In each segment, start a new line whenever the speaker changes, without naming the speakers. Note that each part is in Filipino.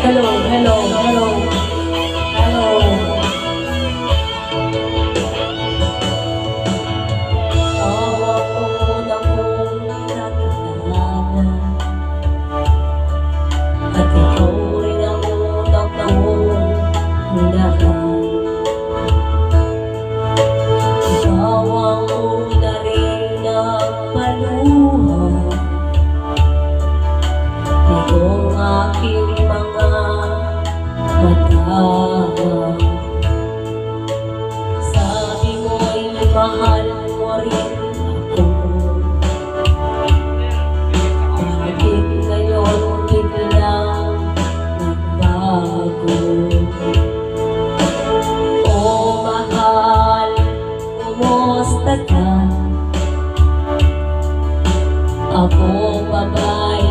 hello, hello, hello, hello. Tawa ko na kong nakilala, at ikaw rin ang unang naunlahan. Ikaw ang una rin nagpaluha nitong aking mga mata. Sabi mo'y mahal mo rin ako. Bakit ngayon biglang nagbago? Oh mahal, kumusta ka? Ako pa ba'y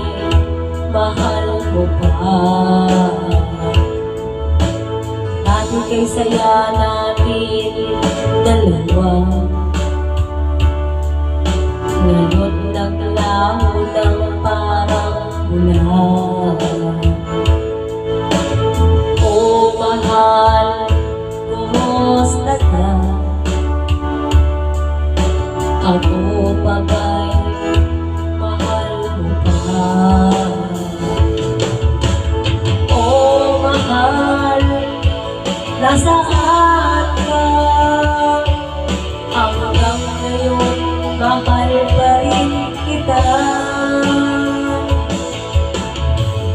mahal mo pa? Dati kay saya natin dalawa, ngayon naglaho ng parang bula. Oh mahal, kumusta ka? Ako pa ba'y mahal mo pa? Oh mahal, nasaan ka? Hanggang ngayon, mahal pa rin kita.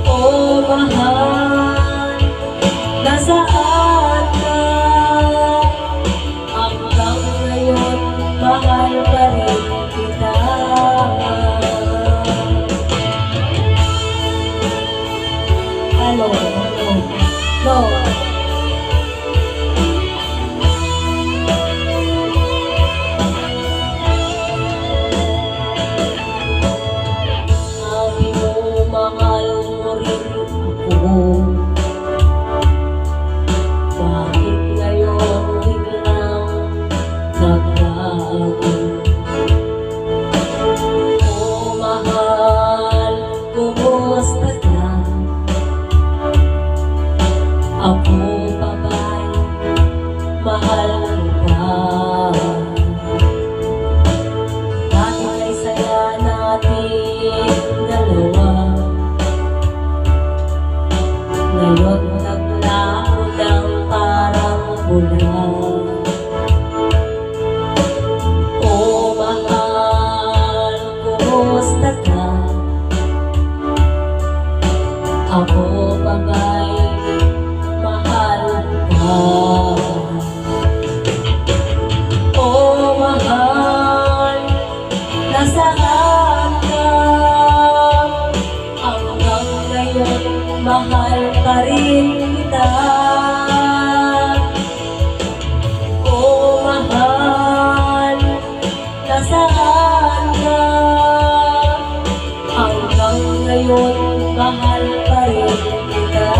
Oh mahal, nasaan ka? Hanggang ngayon, mahal pa rin kita. Hello, hello, no. Sabi mo mahal mo rin ako. Bakit ngayon biglang nagbago? Oh mahal, kumusta ka? Ako pa ba'y mahal mo pa? Dati kay saya natin dalawa, ngayon naglaho ng parang bula. Oh mahal, kumusta ka? Ako pa ba'y mahal ka? Oh mahal, nasaan ka? Hanggang ngayon, mahal pa rin kita. Oh mahal, nasaan ka? Hanggang ngayon, mahal pa rin kita.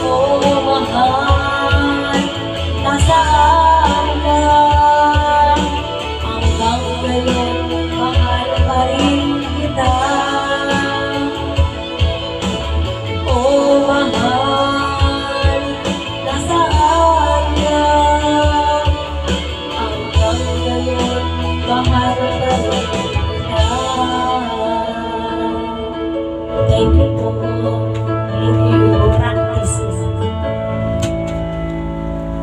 Oh mahal, nasaan ka? Hanggang ngayon, mahal pa rin kita. Oh mahal, nasaan ka? Hanggang ngayon, mahal pa rin kita.